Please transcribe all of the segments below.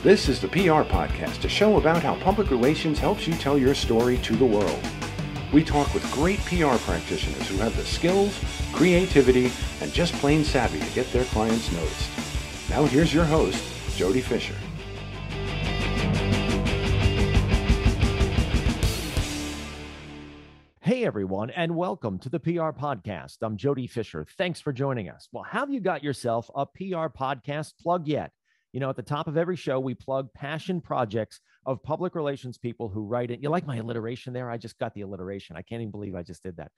This is the PR Podcast, a show about how public relations helps you tell your story to the world. We talk with great PR practitioners who have the skills, creativity, and just plain savvy to get their clients noticed. Now here's your host, Jody Fisher. Hey everyone, and welcome to the PR Podcast. I'm Jody Fisher. Thanks for joining us. Well, have you got yourself a PR podcast plug yet? You know, at the top of every show, we plug passion projects of public relations people who write it. You like my alliteration there? I just got the alliteration. I can't even believe I just did that.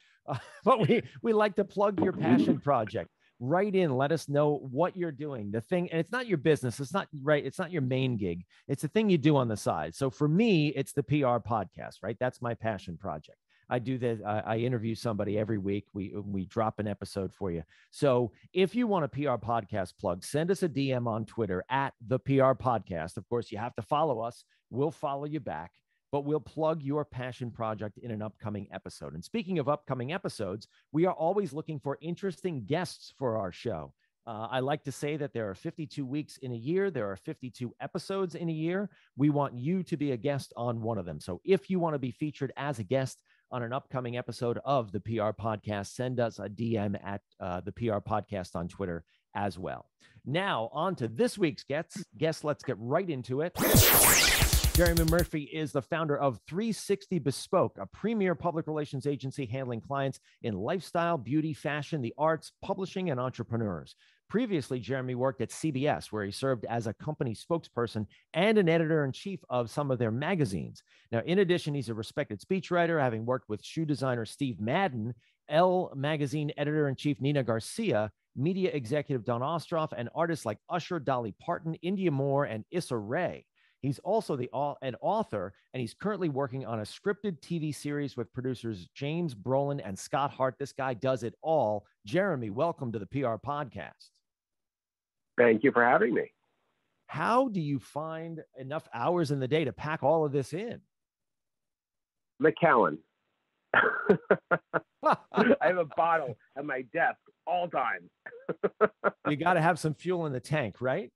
But we like to plug your passion project. Write in, let us know what you're doing. The thing, and it's not your business. It's not right. It's not your main gig. It's the thing you do on the side. So for me, it's the PR podcast, right? That's my passion project. I do this. I interview somebody every week. We drop an episode for you. So if you want a PR podcast plug, send us a DM on Twitter at the PR Podcast. Of course, you have to follow us. We'll follow you back, but we'll plug your passion project in an upcoming episode. And speaking of upcoming episodes, we are always looking for interesting guests for our show. I like to say that there are 52 weeks in a year. There are 52 episodes in a year. We want you to be a guest on one of them. So if you want to be featured as a guest on an upcoming episode of the PR Podcast, send us a DM at the PR Podcast on Twitter as well. Now, on to this week's guest. Let's get right into it. Jeremy Murphy is the founder of 360 Bespoke, a premier public relations agency handling clients in lifestyle, beauty, fashion, the arts, publishing, and entrepreneurs. Previously, Jeremy worked at CBS, where he served as a company spokesperson and an editor-in-chief of some of their magazines. Now, in addition, he's a respected speechwriter, having worked with shoe designer Steve Madden, Elle magazine editor-in-chief Nina Garcia, media executive Dawn Ostroff, and artists like Usher, Dolly Parton, Indya Moore, and Issa Rae. He's also an author, and he's currently working on a scripted TV series with producers James Brolin and Scott Hart. This guy does it all. Jeremy, welcome to the PR Podcast. Thank you for having me. How do you find enough hours in the day to pack all of this in? McAllen. I have a bottle at my desk all time. You got to have some fuel in the tank, right?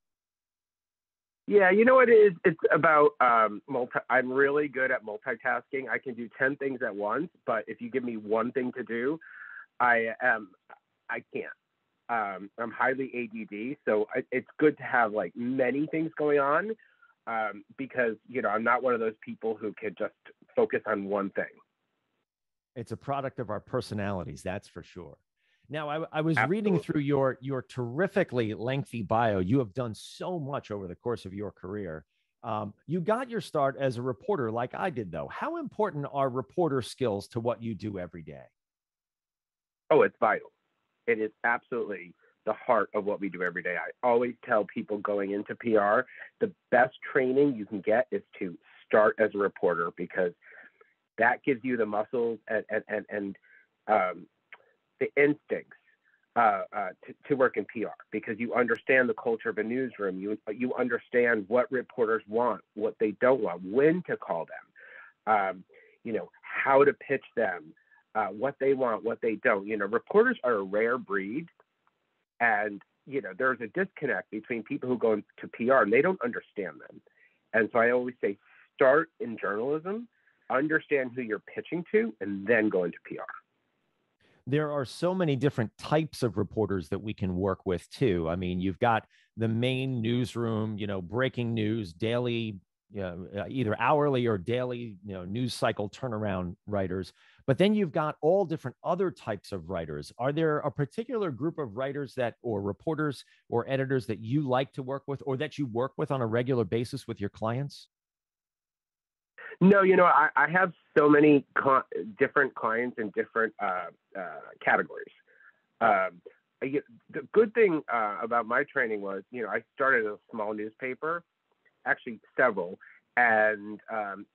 Yeah, you know what it is? It's about I'm really good at multitasking. I can do 10 things at once, but if you give me one thing to do, I can't. I'm highly ADD, so it's good to have like many things going on because, you know, I'm not one of those people who could just focus on one thing. It's a product of our personalities, that's for sure. Now, I was Absolutely. reading through your terrifically lengthy bio. You have done so much over the course of your career. You got your start as a reporter like I did, though. How important are reporter skills to what you do every day? Oh, it's vital. It is absolutely the heart of what we do every day. I always tell people going into PR, the best training you can get is to start as a reporter, because that gives you the muscles and the instincts to work in PR, because you understand the culture of a newsroom. You understand what reporters want, what they don't want, when to call them, you know, how to pitch them, what they want, what they don't. You know, reporters are a rare breed, and, you know, there's a disconnect between people who go into PR and they don't understand them. And so I always say, start in journalism, understand who you're pitching to, and then go into PR. There are so many different types of reporters that we can work with too. I mean, you've got the main newsroom, you know, breaking news, daily, either hourly or daily, you know, news cycle turnaround writers. But then you've got all different other types of writers. Are there a particular group of writers or reporters or editors that you like to work with, or that you work with on a regular basis with your clients? No, you know, I have so many different clients in different categories. The good thing about my training was, you know, I started a small newspaper, actually several. And,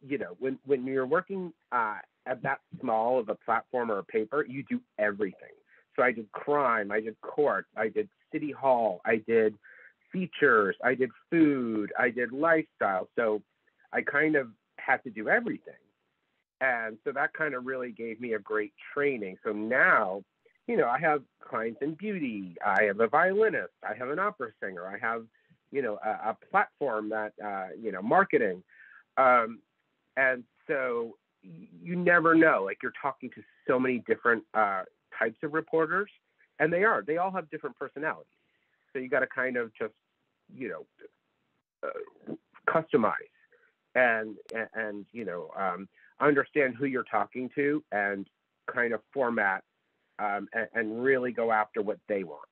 you know, when you're working at that small of a platform or a paper, you do everything. So I did crime, I did court, I did city hall, I did features, I did food, I did lifestyle. So I kind of had to do everything. And so that kind of really gave me a great training. So now, you know, I have clients in beauty, I have a violinist, I have an opera singer, I have, a platform that, marketing. And so you never know, like you're talking to so many different types of reporters, and they all have different personalities. So you got to kind of just, customize and understand who you're talking to and kind of format and really go after what they want.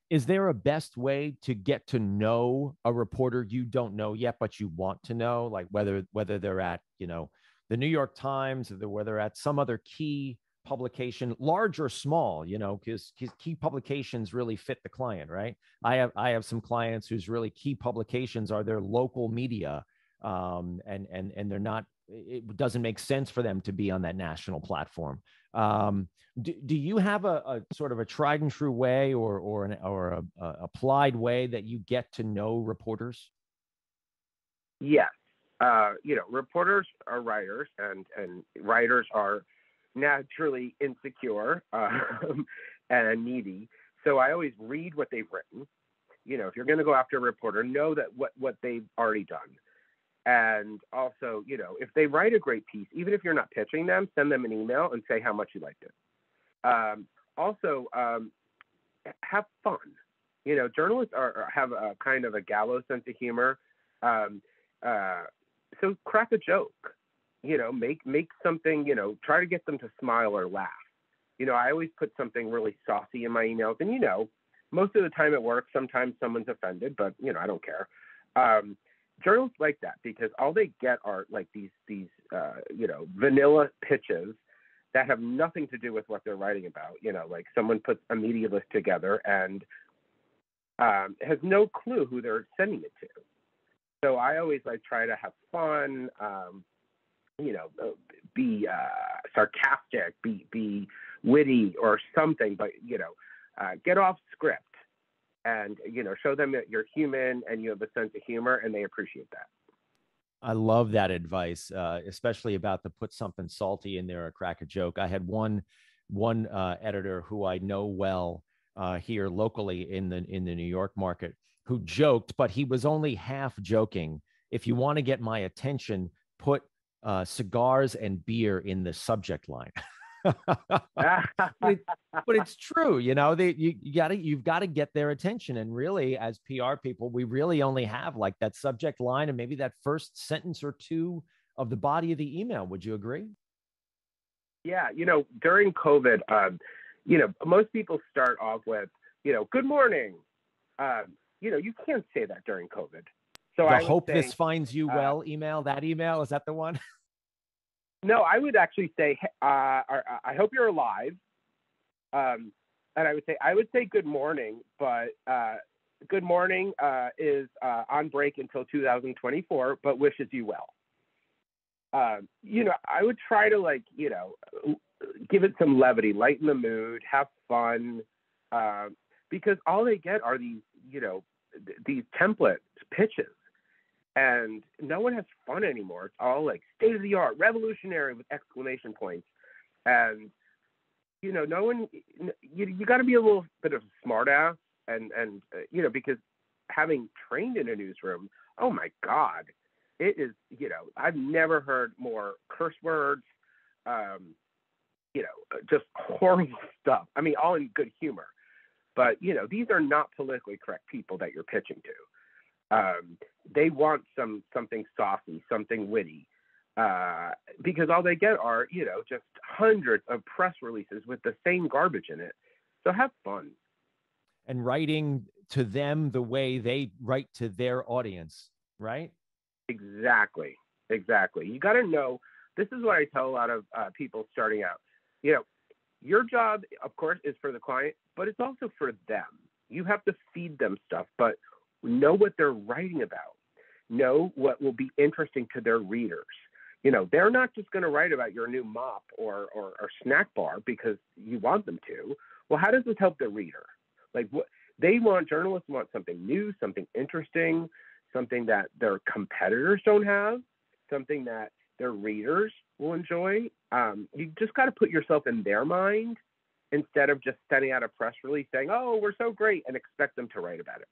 Is there a best way to get to know a reporter you don't know yet, but you want to know, like whether they're at, the New York Times, or whether at some other key publication, large or small, because key publications really fit the client, right? I have some clients whose really key publications are their local media, and they're not. It doesn't make sense for them to be on that national platform. Do you have a sort of a tried and true way or an applied way that you get to know reporters? Yes. Reporters are writers, and writers are naturally insecure and needy. So I always read what they've written. If you're going to go after a reporter, know that what they've already done. And also, if they write a great piece, even if you're not pitching them, send them an email and say how much you liked it. Also, have fun. Journalists have a kind of a gallows sense of humor. So crack a joke, make something, try to get them to smile or laugh. I always put something really saucy in my emails, and, most of the time it works. Sometimes someone's offended, but, I don't care. Journalists like that because all they get are like these vanilla pitches that have nothing to do with what they're writing about. Like someone puts a media list together and has no clue who they're sending it to. So I always try to have fun, be sarcastic, be witty or something, but get off script. And, show them that you're human and you have a sense of humor, and they appreciate that. I love that advice, especially about the put something salty in there or crack a joke. I had one editor who I know well here locally in the New York market who joked, but he was only half joking. If you want to get my attention, put cigars and beer in the subject line. but it's true, you've got to get their attention. And really, as PR people, we really only have like that subject line and maybe that first sentence or two of the body of the email. Would you agree? Yeah. During COVID, most people start off with, good morning. You can't say that during COVID. So I hope this finds you well email, that email, is that the one? No, I would actually say, I hope you're alive. And I would say good morning, but good morning is on break until 2024, but wishes you well. I would try to give it some levity, lighten the mood, have fun, because all they get are these template pitches. And no one has fun anymore. It's all like state of the art, revolutionary with exclamation points. And, no one, you got to be a little bit of a smart ass and because having trained in a newsroom, oh my God, it is, I've never heard more curse words, just horrible stuff. I mean, all in good humor, but these are not politically correct people that you're pitching to. They want something saucy, something witty, because all they get are, just hundreds of press releases with the same garbage in it. So have fun. And writing to them the way they write to their audience, right? Exactly. You got to know, this is what I tell a lot of people starting out. Your job, of course, is for the client, but it's also for them. You have to feed them stuff, but know what they're writing about. Know what will be interesting to their readers. They're not just going to write about your new mop or snack bar because you want them to. Well, how does this help the reader? Like, what journalists want something new, something interesting, something that their competitors don't have, something that their readers will enjoy. You just got to put yourself in their mind instead of just sending out a press release saying, oh, we're so great, and expect them to write about it.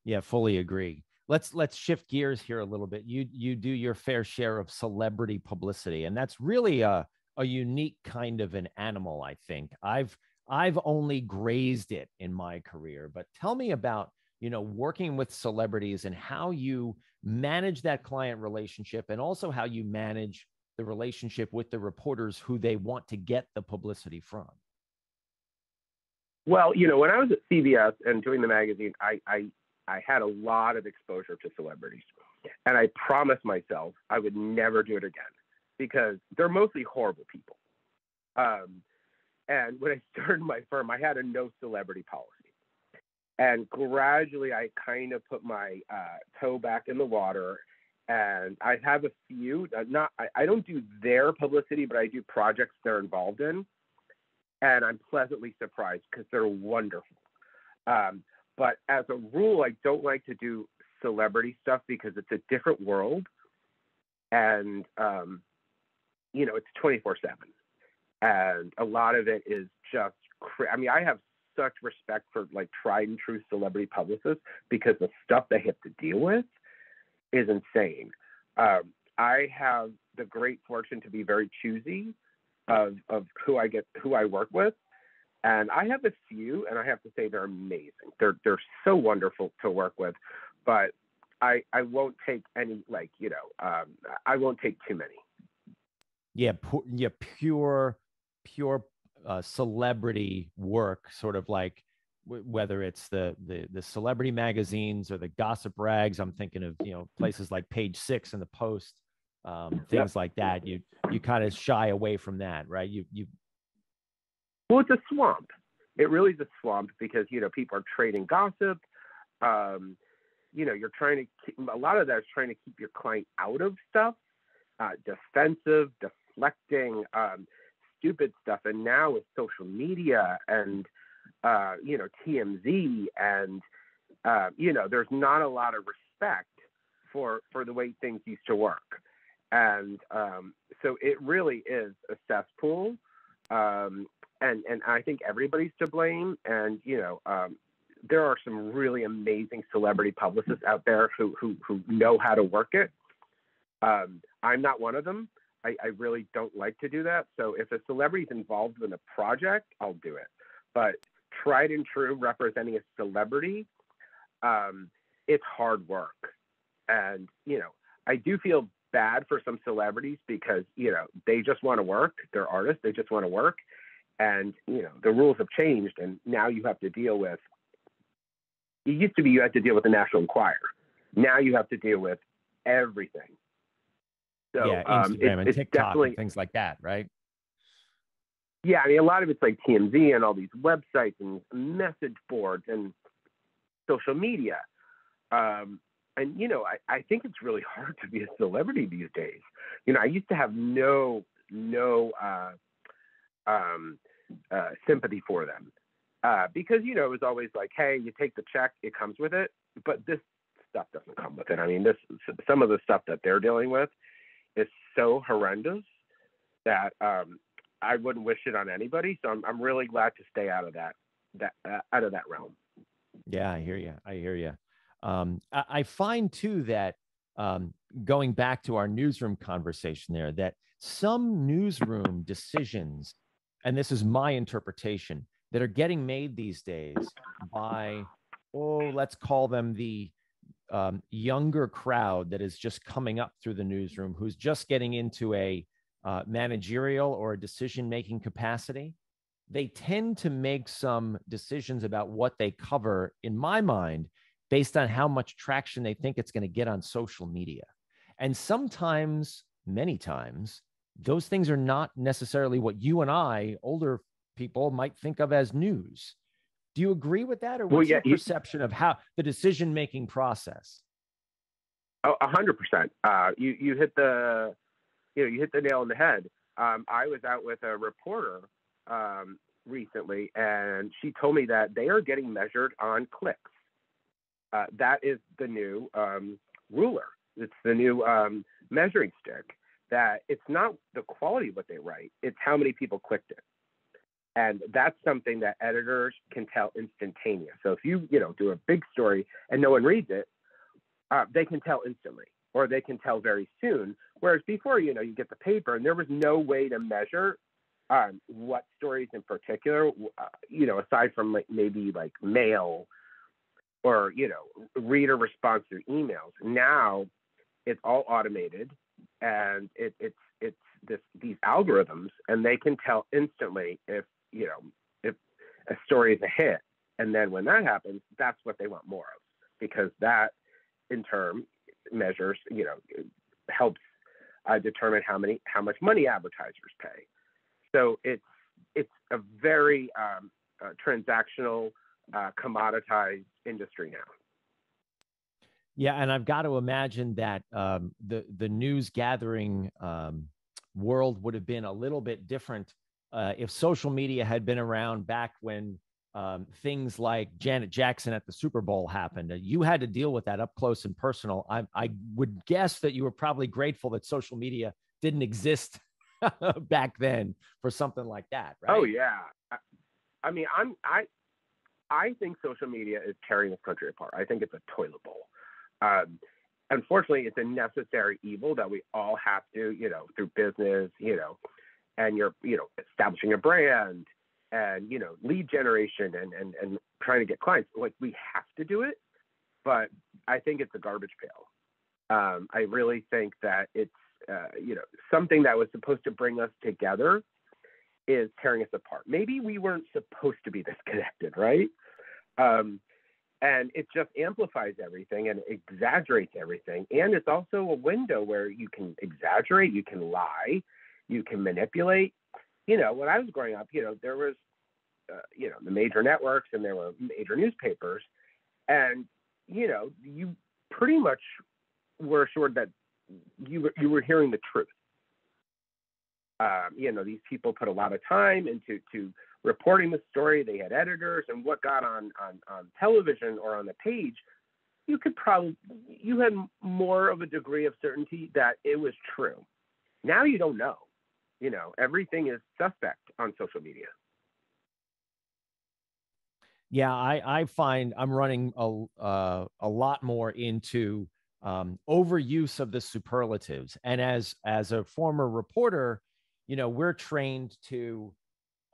Yeah, fully agree. Let's shift gears here a little bit. You do your fair share of celebrity publicity, and that's really a unique kind of an animal, I think. I've only grazed it in my career, but tell me about, working with celebrities and how you manage that client relationship, and also how you manage the relationship with the reporters who they want to get the publicity from. Well, when I was at CBS and doing the magazine, I had a lot of exposure to celebrities. And I promised myself I would never do it again because they're mostly horrible people. And when I started my firm, I had a no celebrity policy. And gradually, I kind of put my toe back in the water. And I have a few, I don't do their publicity, but I do projects they're involved in. And I'm pleasantly surprised because they're wonderful. But as a rule, I don't like to do celebrity stuff because it's a different world. And, it's 24/7. And a lot of it is just, I have such respect for like tried and true celebrity publicists because the stuff they have to deal with is insane. I have the great fortune to be very choosy of who I work with. And I have a few, and I have to say they're amazing. They're so wonderful to work with, but I won't take any, I won't take too many. Yeah, pure celebrity work, sort of like whether it's the celebrity magazines or the gossip rags. I'm thinking of places like Page Six and the Post, things like that. You kind of shy away from that, right? Well, it's a swamp. It really is a swamp because people are trading gossip. You're trying to a lot of that is trying to keep your client out of stuff, defensive, deflecting, stupid stuff. And now with social media and TMZ and there's not a lot of respect for the way things used to work. And so it really is a cesspool. And I think everybody's to blame. And, there are some really amazing celebrity publicists out there who know how to work it. I'm not one of them. I really don't like to do that. So if a celebrity's involved in a project, I'll do it. But tried and true representing a celebrity, it's hard work. And, I do feel bad for some celebrities because, they just want to work. They're artists. They just want to work. And, the rules have changed. And now you have to deal with, it used to be you had to deal with the National Enquirer. Now you have to deal with everything. So, yeah, Instagram and TikTok and things like that, right? Yeah, a lot of it's like TMZ and all these websites and message boards and social media. And, I think it's really hard to be a celebrity these days. I used to have no sympathy for them because, it was always like, hey, you take the check, it comes with it. But this stuff doesn't come with it. Some of the stuff that they're dealing with is so horrendous that I wouldn't wish it on anybody. So I'm really glad to stay out of that realm. Yeah, I hear you. I find too that going back to our newsroom conversation there, that some newsroom decisions, and this is my interpretation, that are getting made these days by, let's call them the younger crowd that is just coming up through the newsroom, who's just getting into a managerial or a decision-making capacity. They tend to make some decisions about what they cover, in my mind, based on how much traction they think it's going to get on social media. And sometimes, many times, those things are not necessarily what you and I, older people, might think of as news. Do you agree with that? Or what's your perception of how the decision-making process? 100%. You hit the nail on the head. I was out with a reporter recently, and she told me that they are getting measured on clicks. That is the new ruler. It's the new measuring stick. That it's not the quality of what they write; it's how many people clicked it. And that's something that editors can tell instantaneous. So if you do a big story and no one reads it, they can tell instantly, or they can tell very soon. Whereas before, you get the paper and there was no way to measure what stories in particular, aside from maybe mail or, reader response through emails. Now it's all automated, and it's these algorithms, and they can tell instantly if a story is a hit. And then when that happens, that's what they want more of, because that in turn measures, helps determine how much money advertisers pay. So it's a very transactional, commoditized industry now. Yeah, and I've got to imagine that the news gathering world would have been a little bit different if social media had been around back when things like Janet Jackson at the Super Bowl happened. You had to deal with that up close and personal. I would guess that you were probably grateful that social media didn't exist back then for something like that, right? Oh yeah. I mean, I think social media is tearing this country apart. I think it's a toilet bowl. Unfortunately, it's a necessary evil that we all have to, through business, and you're, establishing a brand and, lead generation and trying to get clients. We have to do it, but I think it's a garbage pail. I really think that it's, something that was supposed to bring us together is tearing us apart. Maybe we weren't supposed to be this connected, right? And it just amplifies everything and exaggerates everything. And it's also a window where you can exaggerate, you can lie, you can manipulate. When I was growing up, there was, the major networks and there were major newspapers. And, you pretty much were assured that you were hearing the truth. These people put a lot of time into reporting the story. They had editors, and what got on television or on the page, you had more of a degree of certainty that it was true. Now you don't know. Everything is suspect on social media. Yeah, I find I'm running a lot more into overuse of the superlatives. And as a former reporter, we're trained to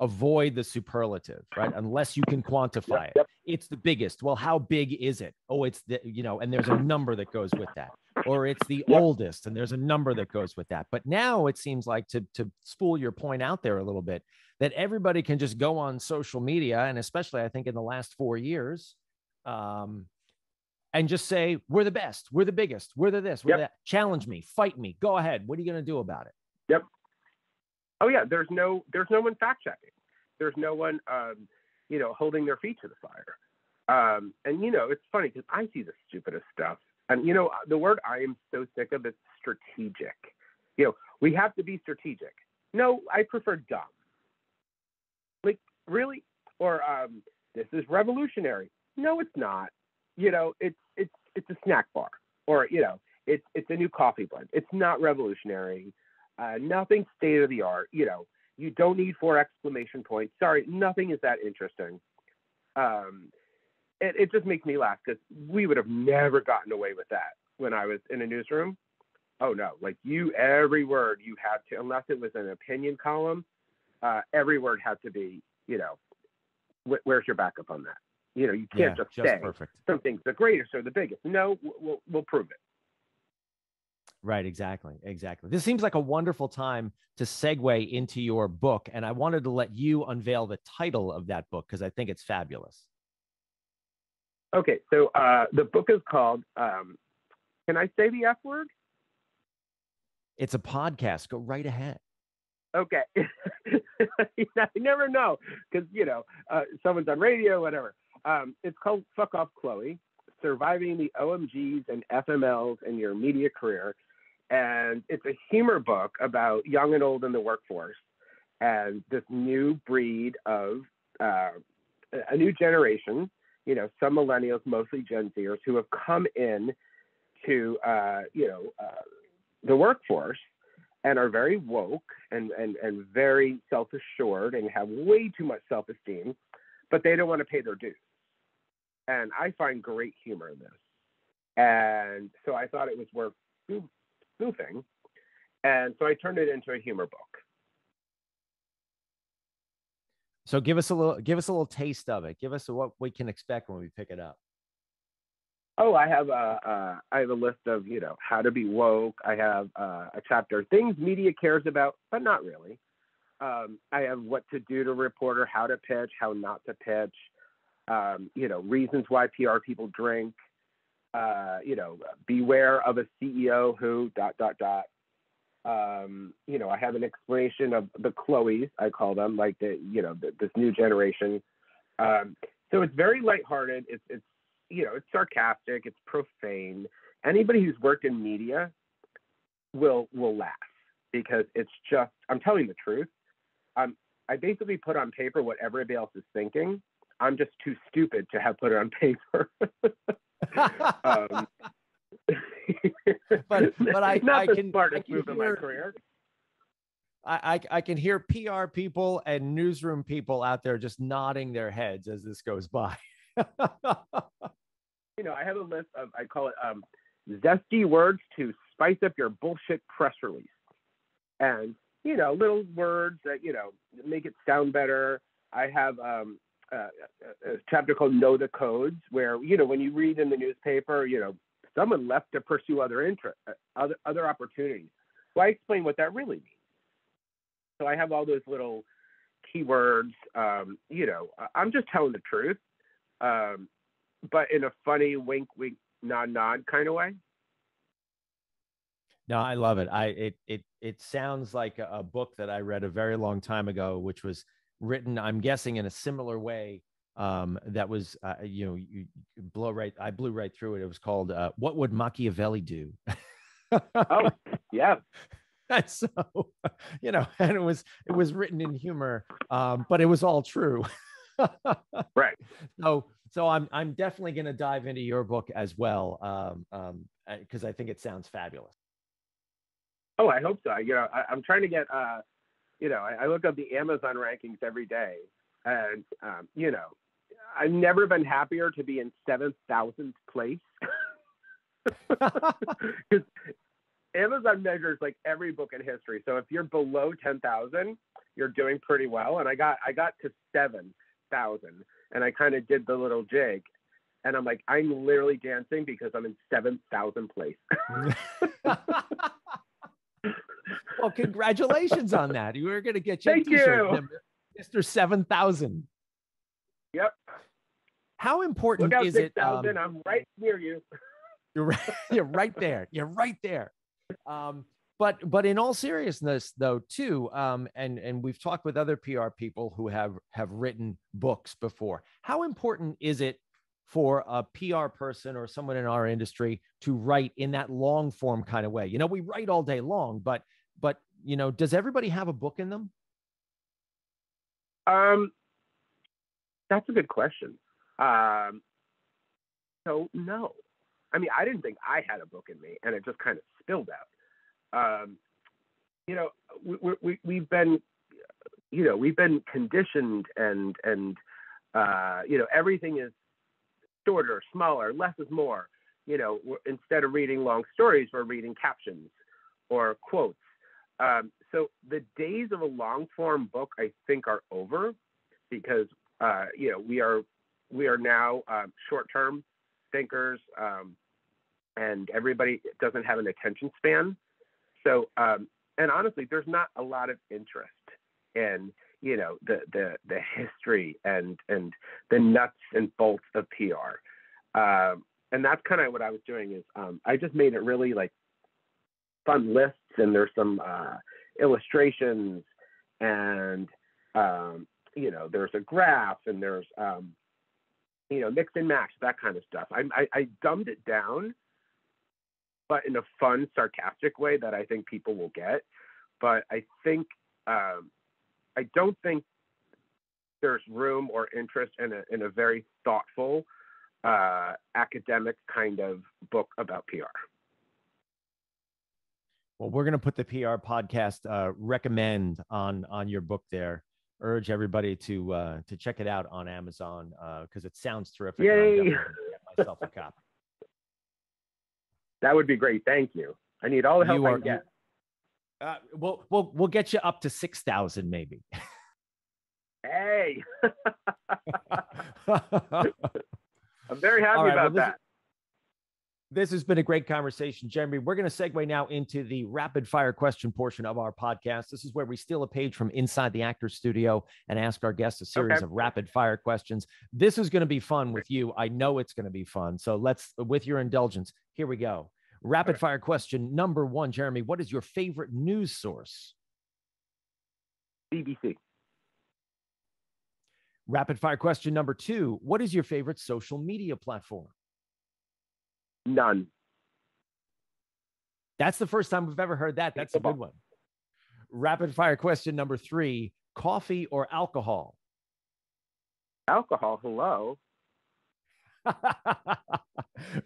avoid the superlative, right? Unless you can quantify it. It's the biggest. Well, how big is it? Oh, it's and there's a number that goes with that. Or it's the oldest, and there's a number that goes with that. But now it seems like, to spool your point out there a little bit, that everybody can just go on social media, and especially I think in the last 4 years, and just say, we're the best, we're the biggest, we're the this, we're that. Challenge me, fight me, go ahead. What are you going to do about it? Yep. Oh yeah, there's no one fact checking. There's no one, holding their feet to the fire. And it's funny because I see the stupidest stuff. And the word I am so sick of is strategic. We have to be strategic. No, I prefer dumb. Really? Or this is revolutionary. No, it's not. It's a snack bar, or it's a new coffee blend. It's not revolutionary. Nothing state of the art. You don't need 4 exclamation points. Sorry, nothing is that interesting. It just makes me laugh, because we would have never gotten away with that when I was in a newsroom. Oh no, every word you had to, unless it was an opinion column, every word had to be, where's your backup on that? You can't just say perfect. Something's the greatest or the biggest. No, we'll prove it. Right, exactly. This seems like a wonderful time to segue into your book, and I wanted to let you unveil the title of that book, because I think it's fabulous. Okay, so the book is called, can I say the F word? It's a podcast. Go right ahead. Okay. You never know, because, someone's on radio, whatever. It's called Fuck Off, Chloe, Surviving the OMGs and FMLs in Your Media Career. And it's a humor book about young and old in the workforce, and this new breed of a new generation, some millennials, mostly Gen Zers, who have come in to, the workforce and are very woke and very self-assured and have way too much self-esteem, but they don't want to pay their dues. And I find great humor in this. And so I thought it was worth spoofing. And so I turned it into a humor book. So give us a little taste of it. Give us what we can expect when we pick it up. Oh, I have a list of, how to be woke. I have a chapter, things media cares about, but not really. I have what to do to a reporter, how to pitch, how not to pitch, reasons why PR people drink, beware of a CEO who ... I have an explanation of the Chloes, I call them, like this new generation. So it's very lighthearted. It's sarcastic. It's profane. Anybody who's worked in media will laugh because it's just, I'm telling the truth. I basically put on paper what everybody else is thinking. I'm just too stupid to have put it on paper. but I can smartest move in my career. I can hear PR people and newsroom people out there just nodding their heads as this goes by. I have a list of, I call it zesty words to spice up your bullshit press release. And, little words that, make it sound better. I have a chapter called Know the Codes, where, when you read in the newspaper, someone left to pursue other opportunities. Well, I explain what that really means. So I have all those little keywords. I'm just telling the truth, but in a funny wink, wink, nod, nod kind of way. No, I love it. It sounds like a book that I read a very long time ago, which was written, I'm guessing, in a similar way. That was, you I blew right through it. It was called What Would Machiavelli Do? Oh, yeah. And so, and it was written in humor, but it was all true. Right. So I'm definitely going to dive into your book as well, because I think it sounds fabulous. Oh, I hope so. I'm trying to get, I look up the Amazon rankings every day, and I've never been happier to be in 7,000th place. Because Amazon measures like every book in history. So if you're below 10,000, you're doing pretty well. And I got to 7,000, and I kind of did the little jig, and I'm like, I'm literally dancing because I'm in 7,000th place. Well, congratulations on that. You were going to get your Thank t-shirt, you. Mr. 7,000. Yep. How important Look out, is 6,000. it? I'm right near you. You're right. You're right there. You're right there. But in all seriousness, though, too, and we've talked with other PR people who have written books before. How important is it for a PR person or someone in our industry to write in that long form kind of way? We write all day long, but does everybody have a book in them? That's a good question. So no, I mean, I didn't think I had a book in me, and it just kind of spilled out. We've been conditioned, and everything is shorter, smaller, less is more. Instead of reading long stories, we're reading captions or quotes. So the days of a long form book, I think, are over, because we are now short-term thinkers, and everybody doesn't have an attention span. So, and honestly, there's not a lot of interest in, the history and the nuts and bolts of PR. And that's kind of what I was doing is, I just made it really like fun lists, and there's some illustrations, and, there's a graph, and there's, mix and match, that kind of stuff. I dumbed it down, but in a fun, sarcastic way that I think people will get. But I think, I don't think there's room or interest in a very thoughtful, academic kind of book about PR. Well, we're going to put the PR podcast recommend on your book there. Urge everybody to check it out on Amazon because it sounds terrific. Yay! I'm get myself a copy. That would be great. Thank you. I need all the help I can get. We'll get you up to 6,000 maybe. Hey, I'm very happy about that. This has been a great conversation, Jeremy. We're going to segue now into the rapid fire question portion of our podcast. This is where we steal a page from inside the actor's studio and ask our guests a series of rapid fire questions. This is going to be fun with you. I know it's going to be fun. So let's, with your indulgence, here we go. Rapid fire question number 1, Jeremy. What is your favorite news source? BBC. Rapid fire question number 2. What is your favorite social media platform? None. That's the first time we've ever heard that. That's a good one. Rapid fire question number 3. Coffee or alcohol? Alcohol, hello.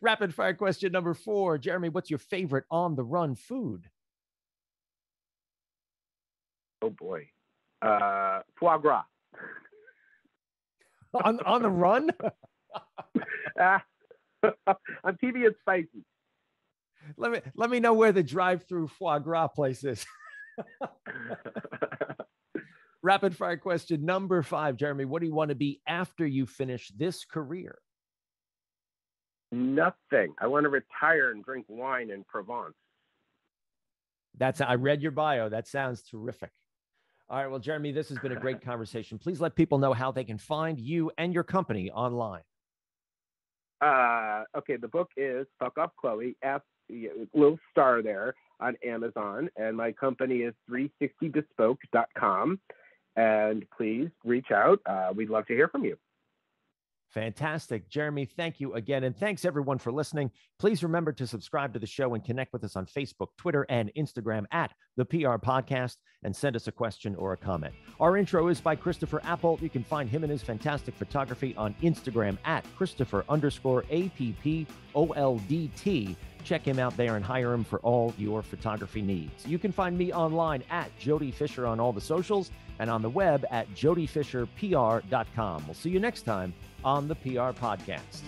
Rapid fire question number 4. Jeremy, what's your favorite on the run food? Oh boy. Foie gras. on the run? On TV, it's spicy. Let me know where the drive-through foie gras place is. Rapid fire question number 5, Jeremy. What do you want to be after you finish this career? Nothing. I want to retire and drink wine in Provence. I read your bio. That sounds terrific. All right. Well, Jeremy, this has been a great conversation. Please let people know how they can find you and your company online. Okay, the book is Fuck Off Chloe, little star there on Amazon, and my company is 360bespoke.com. And please reach out. We'd love to hear from you. Fantastic. Jeremy, thank you again. And thanks everyone for listening. Please remember to subscribe to the show and connect with us on Facebook, Twitter, and Instagram at the PR Podcast, and send us a question or a comment. Our intro is by Christopher Apple. You can find him and his fantastic photography on Instagram at Christopher_APPOLDT. Check him out there and hire him for all your photography needs. You can find me online at Jody Fisher on all the socials and on the web at jodyfisherpr.com. We'll see you next time on the PR Podcast.